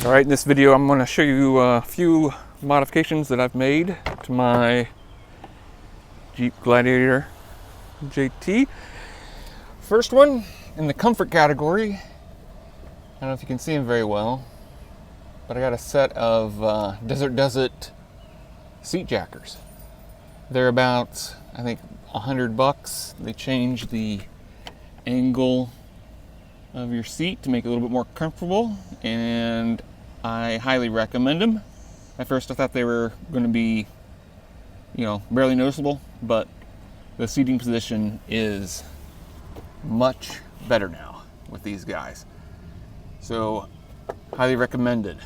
All right, in this video I'm going to show you a few modifications that I've made to my Jeep Gladiator JT. First one, in the comfort category, I don't know if you can see them very well, but I got a set of Desert seat jackers. They're about, I think, $100. They change the angle of your seat to make it a little bit more comfortable, and I highly recommend them. At first I thought they were going to be, barely noticeable, but the seating position is much better now with these guys. So, highly recommended.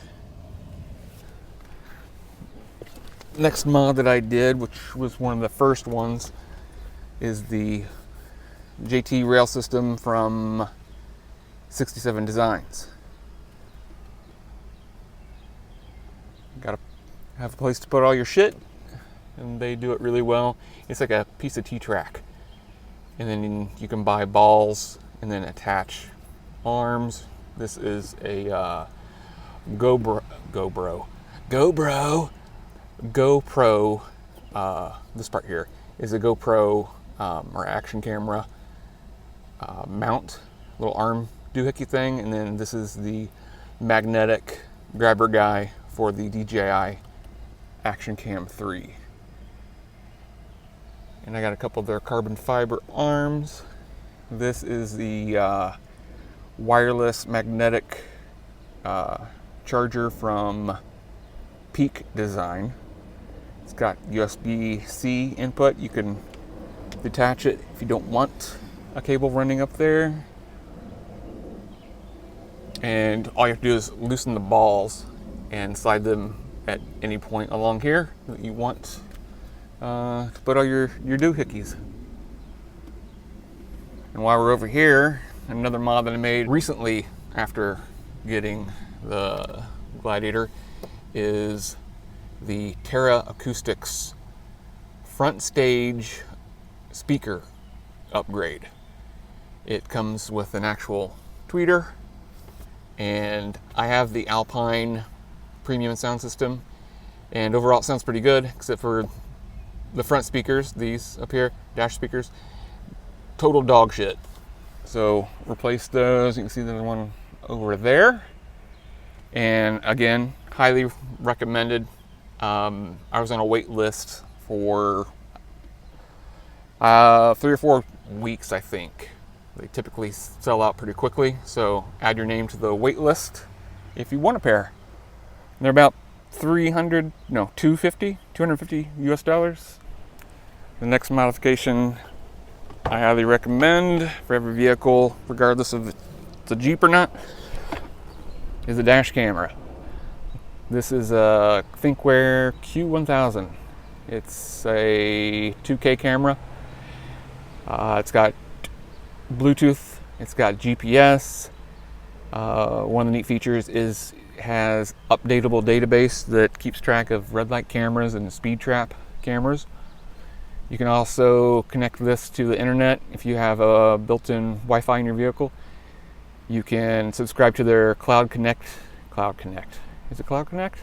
Next mod that I did, which was one of the first ones, is the JT rail system from 67 Designs. Gotta have a place to put all your shit, and they do it really well. It's like a piece of T-track, and then you can buy balls and then attach arms. This is a GoPro. This part here is a GoPro or action camera mount, little arm doohickey thing, and then this is the magnetic grabber guy for the DJI Action Cam 3. And I got a couple of their carbon fiber arms. This is the wireless magnetic charger from Peak Design. It's got USB-C input. You can detach it if you don't want a cable running up there. And all you have to do is loosen the balls and slide them at any point along here that you want to put all your doohickeys. And while we're over here, another mod that I made recently after getting the Gladiator is the Terra Acoustics front stage speaker upgrade. It comes with an actual tweeter, and I have the Alpine premium sound system, and overall it sounds pretty good, except for the front speakers, these up here, dash speakers, total dog shit. So replace those. You can see the one over there, and again, highly recommended. I was on a wait list for 3 or 4 weeks, I think. They typically sell out pretty quickly, so add your name to the wait list if you want a pair. They're about $250 US dollars. The next modification I highly recommend for every vehicle, regardless of if it's a Jeep or not, is a dash camera. This is a Thinkware Q1000. It's a 2K camera. It's got Bluetooth, it's got GPS. One of the neat features is it has updatable database that keeps track of red light cameras and speed trap cameras. You can also connect this to the internet if you have a built-in Wi-Fi in your vehicle. You can subscribe to their Cloud Connect. Is it Cloud Connect?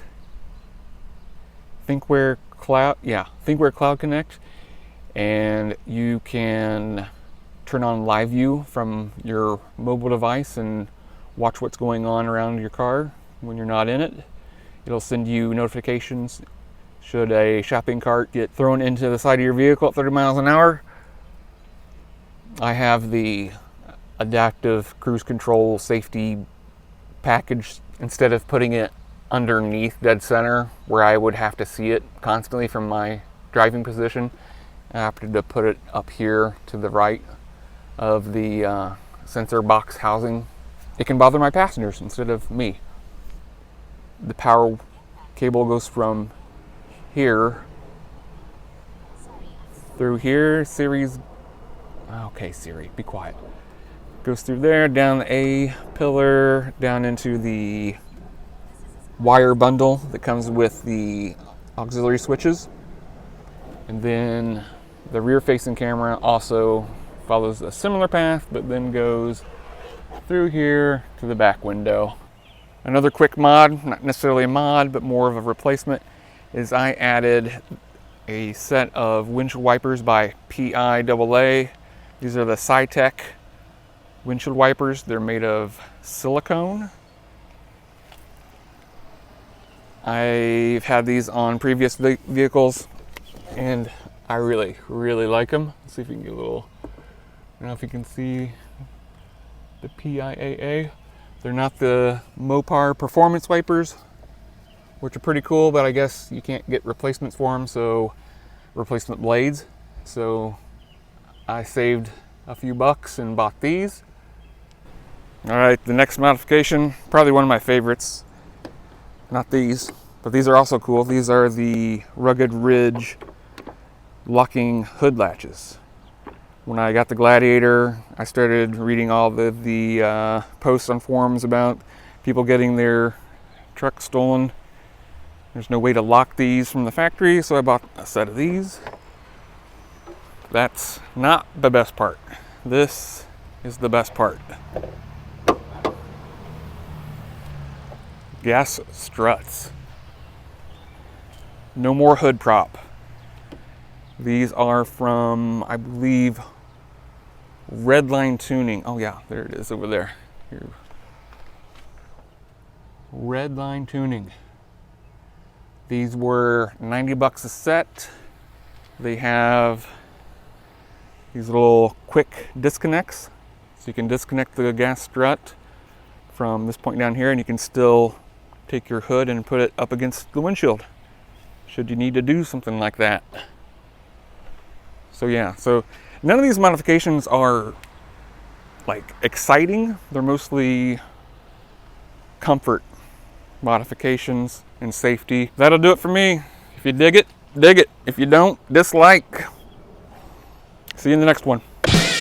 Thinkware Cloud Connect. And you can turn on live view from your mobile device and watch what's going on around your car when you're not in it. It'll send you notifications should a shopping cart get thrown into the side of your vehicle at 30 miles an hour. I have the adaptive cruise control safety package. Instead of putting it underneath dead center where I would have to see it constantly from my driving position, I opted to put it up here to the right of the sensor box housing. It can bother my passengers instead of me. The power cable goes from here through here. Okay, Siri, be quiet. Goes through there, down the A pillar, down into the wire bundle that comes with the auxiliary switches. And then the rear facing camera also follows a similar path, but then goes through here to the back window. Another quick mod, not necessarily a mod, but more of a replacement, is I added a set of windshield wipers by PIAA. These are the Scitec windshield wipers. They're made of silicone. I've had these on previous vehicles and I really, really like them. Let's see if we can get a little, I don't know if you can see the PIAA. They're not the Mopar performance wipers, which are pretty cool, but I guess you can't get replacements for them, so replacement blades. So I saved a few bucks and bought these. All right, the next modification, probably one of my favorites. Not these, but these are also cool. These are the Rugged Ridge locking hood latches. When I got the Gladiator, I started reading all the posts on forums about people getting their truck stolen. There's no way to lock these from the factory, so I bought a set of these. That's not the best part. This is the best part. Gas struts. No more hood prop. These are from, I believe, Redline Tuning. Oh yeah, there it is over there. Here. Redline Tuning. These were 90 bucks a set. They have these little quick disconnects. So you can disconnect the gas strut from this point down here and you can still take your hood and put it up against the windshield should you need to do something like that. So yeah, so none of these modifications are like exciting. They're mostly comfort modifications and safety. That'll do it for me. If you dig it, dig it. If you don't, dislike. See you in the next one.